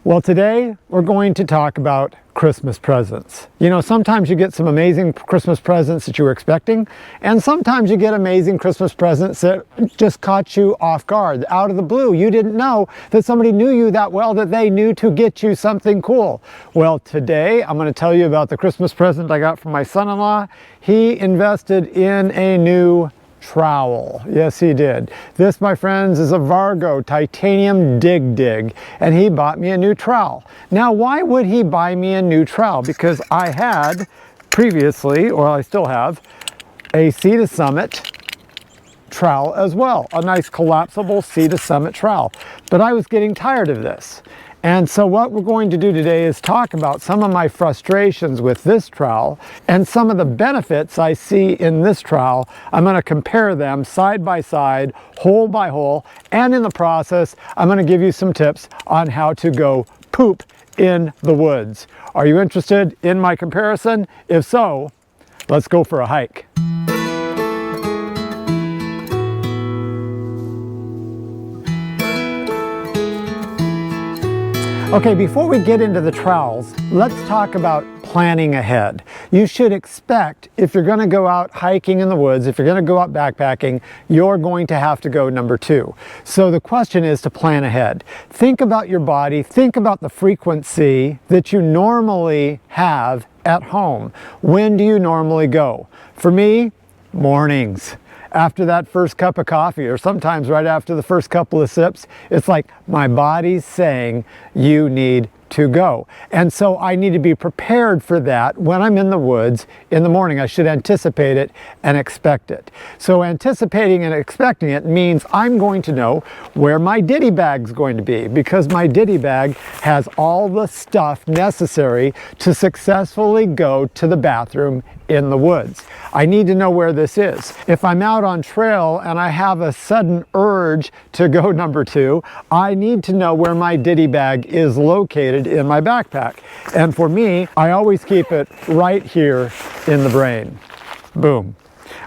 Well, today we're going to talk about Christmas presents. You know, sometimes you get some amazing Christmas presents that you were expecting, and sometimes you get amazing Christmas presents that just caught you off guard, out of the blue. You didn't know that somebody knew you that well that they knew to get you something cool. Well, today I'm going to tell you about the Christmas present I got from my son-in-law. He invested in a new trowel. Yes, he did. This, my friends, is a Vargo titanium dig, and he bought me a new trowel. Now, why would he buy me a new trowel? Because I had previously, or I still have, a Sea to Summit trowel as well, a nice collapsible Sea to Summit trowel. But I was getting tired of this. And so what we're going to do today is talk about some of my frustrations with this trowel and some of the benefits I see in this trowel. I'm going to compare them side by side, hole by hole, and in the process, I'm going to give you some tips on how to go poop in the woods. Are you interested in my comparison? If so, let's go for a hike. Okay, before we get into the trowels, let's talk about planning ahead. You should expect, if you're going to go out hiking in the woods, if you're going to go out backpacking, you're going to have to go number 2. So the question is to plan ahead. Think about your body, think about the frequency that you normally have at home. When do you normally go? For me, mornings. After that first cup of coffee, or sometimes right after the first couple of sips, it's like my body's saying you need to go. And so I need to be prepared for that when I'm in the woods in the morning. I should anticipate it and expect it. So anticipating and expecting it means I'm going to know where my ditty bag's going to be, because my ditty bag has all the stuff necessary to successfully go to the bathroom in the woods. I need to know where this is. If I'm out on trail and I have a sudden urge to go number 2, I need to know where my ditty bag is located in my backpack. And for me, I always keep it right here in the brain. Boom.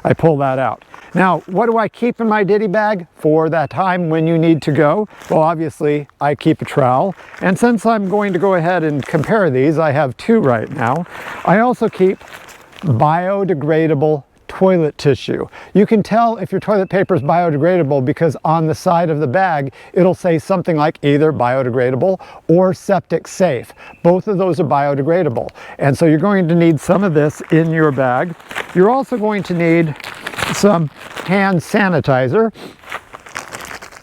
I pull that out. Now, what do I keep in my ditty bag for that time when you need to go? Well, obviously, I keep a trowel. And since I'm going to go ahead and compare these, I have 2 right now. I also keep biodegradable toilet tissue. You can tell if your toilet paper is biodegradable because on the side of the bag it'll say something like either biodegradable or septic safe. Both of those are biodegradable, and so you're going to need some of this in your bag. You're also going to need some hand sanitizer.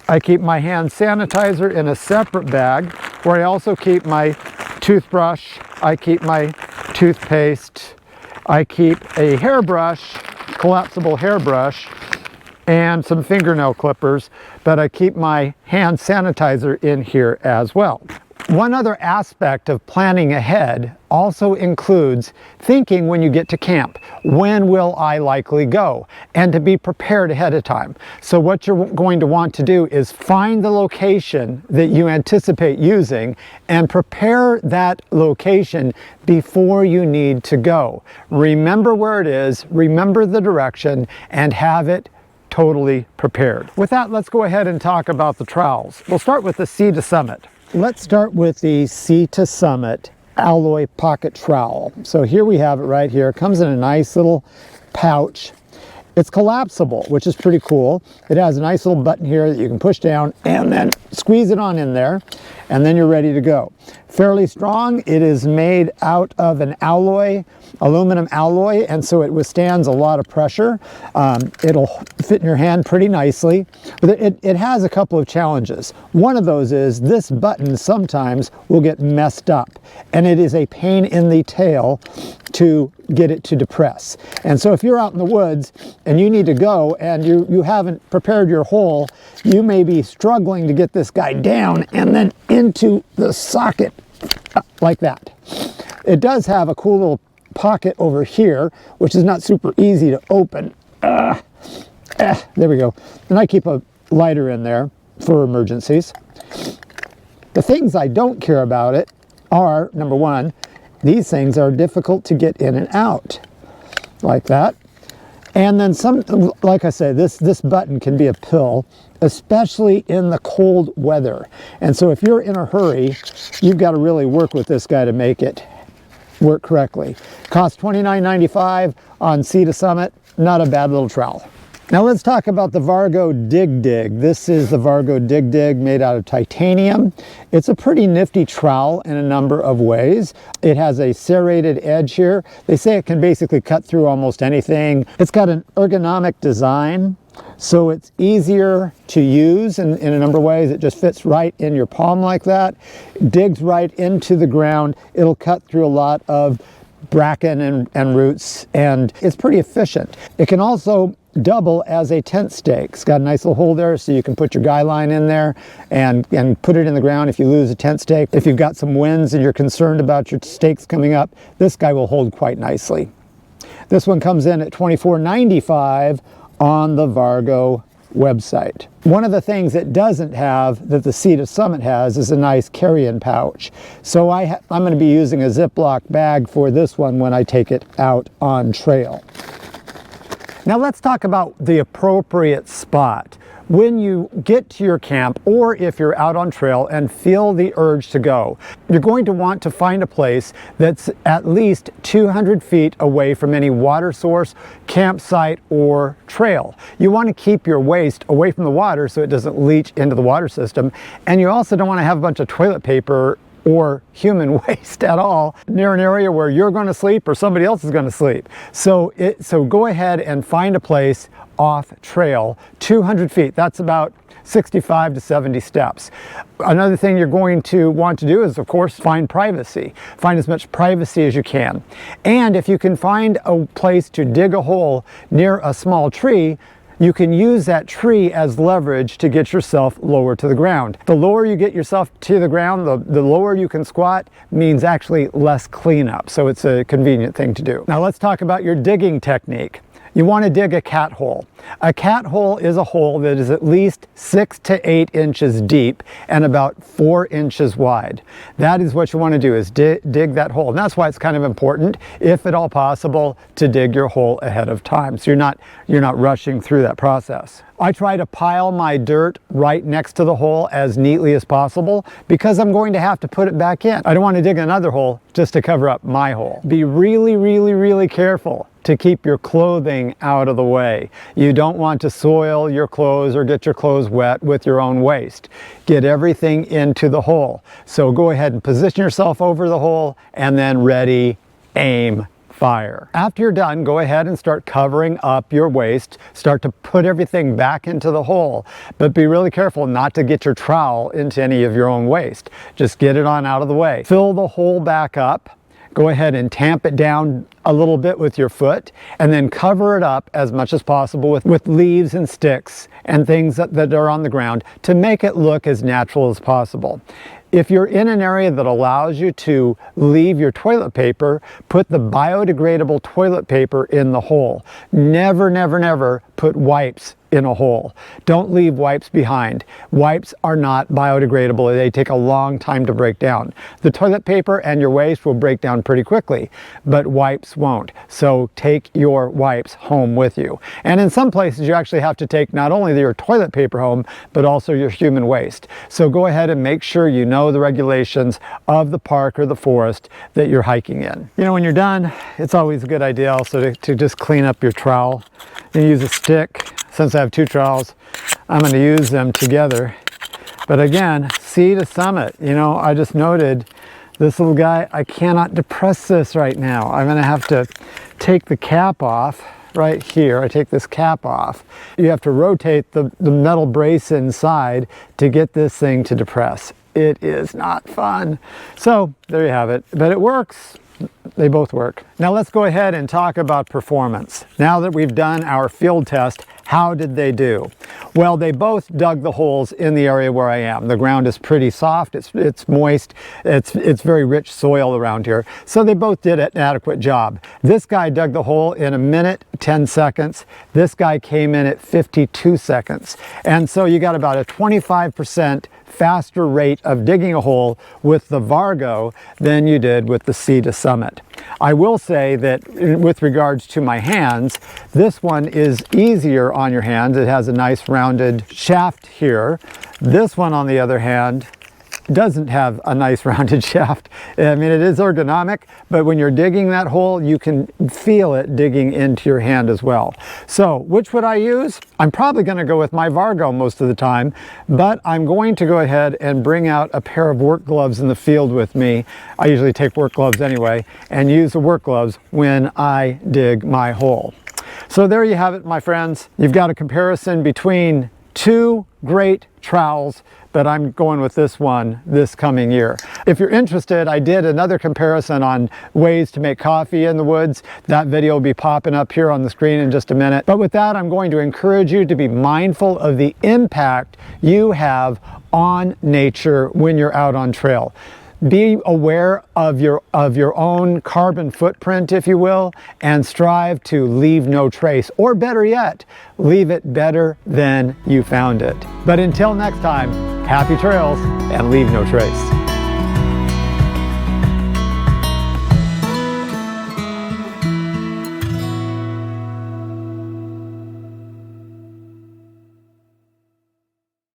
I keep my hand sanitizer in a separate bag, where I also keep my toothbrush, I keep my toothpaste, I keep a hairbrush, collapsible hairbrush, and some fingernail clippers, but I keep my hand sanitizer in here as well. One other aspect of planning ahead also includes thinking when you get to camp, when will I likely go? And to be prepared ahead of time. So what you're going to want to do is find the location that you anticipate using and prepare that location before you need to go. Remember where it is, remember the direction, and have it totally prepared. With that, let's go ahead and talk about the trowels. We'll start with the Sea to Summit. Let's start with the Sea to Summit alloy pocket trowel. So here we have it right here. It comes in a nice little pouch. It's collapsible, which is pretty cool. It has a nice little button here that you can push down and then squeeze it on in there, and then you're ready to go. Fairly strong. It is made out of an alloy, aluminum alloy, and so it withstands a lot of pressure. It'll fit in your hand pretty nicely, but it has a couple of challenges. One of those is this button sometimes will get messed up, and it is a pain in the tail to get it to depress. And so if you're out in the woods and you need to go and you haven't prepared your hole, you may be struggling to get this guy down and then into the socket like that. It does have a cool little pocket over here, which is not super easy to open. There we go. And I keep a lighter in there for emergencies. The things I don't care about it are, number 1, these things are difficult to get in and out, like that. And then some, like I say, this button can be a pill, especially in the cold weather. And so if you're in a hurry, you've got to really work with this guy to make it work correctly. Costs $29.95 on Sea to Summit. Not a bad little trowel. Now let's talk about the Vargo Dig Dig. This is the Vargo Dig Dig made out of titanium. It's a pretty nifty trowel in a number of ways. It has a serrated edge here. They say it can basically cut through almost anything. It's got an ergonomic design, so it's easier to use in a number of ways. It just fits right in your palm like that. Digs right into the ground. It'll cut through a lot of bracken and roots, and it's pretty efficient. It can also double as a tent stake. It's got a nice little hole there, so you can put your guy line in there and put it in the ground if you lose a tent stake. If you've got some winds and you're concerned about your stakes coming up, this guy will hold quite nicely. This one comes in at $24.95 on the Vargo website. One of the things it doesn't have that the Sea to Summit has is a nice carry-in pouch. So I'm going to be using a Ziploc bag for this one when I take it out on trail. Now let's talk about the appropriate spot. When you get to your camp, or if you're out on trail and feel the urge to go, you're going to want to find a place that's at least 200 feet away from any water source, campsite, or trail. You want to keep your waste away from the water so it doesn't leach into the water system, and you also don't want to have a bunch of toilet paper or human waste at all near an area where you're going to sleep or somebody else is going to sleep. So go ahead and find a place off trail, 200 feet. That's about 65 to 70 steps. Another thing you're going to want to do is, of course, find privacy. Find as much privacy as you can. And if you can find a place to dig a hole near a small tree, you can use that tree as leverage to get yourself lower to the ground. The lower you get yourself to the ground, the lower you can squat, means actually less cleanup. So it's a convenient thing to do. Now let's talk about your digging technique. You want to dig a cat hole. A cat hole is a hole that is at least 6 to 8 inches deep and about 4 inches wide. That is what you want to do, is dig that hole. And that's why it's kind of important, if at all possible, to dig your hole ahead of time, so you're not rushing through that process. I try to pile my dirt right next to the hole as neatly as possible because I'm going to have to put it back in. I don't want to dig another hole just to cover up my hole. Be really, really, really careful to keep your clothing out of the way. You don't want to soil your clothes or get your clothes wet with your own waste. Get everything into the hole. So go ahead and position yourself over the hole and then ready, aim, fire. After you're done, go ahead and start covering up your waste. Start to put everything back into the hole, but be really careful not to get your trowel into any of your own waste. Just get it on out of the way. Fill the hole back up. Go ahead and tamp it down a little bit with your foot, and then cover it up as much as possible with leaves and sticks and things that are on the ground to make it look as natural as possible. If you're in an area that allows you to leave your toilet paper, put the biodegradable toilet paper in the hole. Never, never, never put wipes in a hole. Don't leave wipes behind. Wipes are not biodegradable. They take a long time to break down. The toilet paper and your waste will break down pretty quickly, but wipes won't. So take your wipes home with you. And in some places you actually have to take not only your toilet paper home, but also your human waste. So go ahead and make sure you know the regulations of the park or the forest that you're hiking in. You know, when you're done, it's always a good idea also to just clean up your trowel. You use a stick. Since I have two trowels, I'm going to use them together. But again, Sea to Summit, you know, I just noted this little guy, I cannot depress this right now. I'm going to have to take the cap off right here. I take this cap off. You have to rotate the metal brace inside to get this thing to depress. It is not fun. So there you have it, but it works. They both work. Now let's go ahead and talk about performance. Now that we've done our field test, how did they do? Well, they both dug the holes in the area where I am. The ground is pretty soft, it's moist, it's very rich soil around here. So they both did an adequate job. This guy dug the hole in 1 minute, 10 seconds. This guy came in at 52 seconds. And so you got about a 25% faster rate of digging a hole with the Vargo than you did with the Sea to Summit. I will say that with regards to my hands, this one is easier on your hands. It has a nice rounded shaft here. This one, on the other hand, doesn't have a nice rounded shaft. I mean, it is ergonomic, but when you're digging that hole, you can feel it digging into your hand as well. So which would I use? I'm probably going to go with my Vargo most of the time, but I'm going to go ahead and bring out a pair of work gloves in the field with me. I usually take work gloves anyway, and use the work gloves when I dig my hole. So there you have it, my friends. You've got a comparison between two great trowels, but I'm going with this one this coming year. If you're interested, I did another comparison on ways to make coffee in the woods. That video will be popping up here on the screen in just a minute. But with that, I'm going to encourage you to be mindful of the impact you have on nature when you're out on trail. Be aware of your own carbon footprint, if you will, and strive to leave no trace, or better yet, leave it better than you found it. But until next time, happy trails and leave no trace.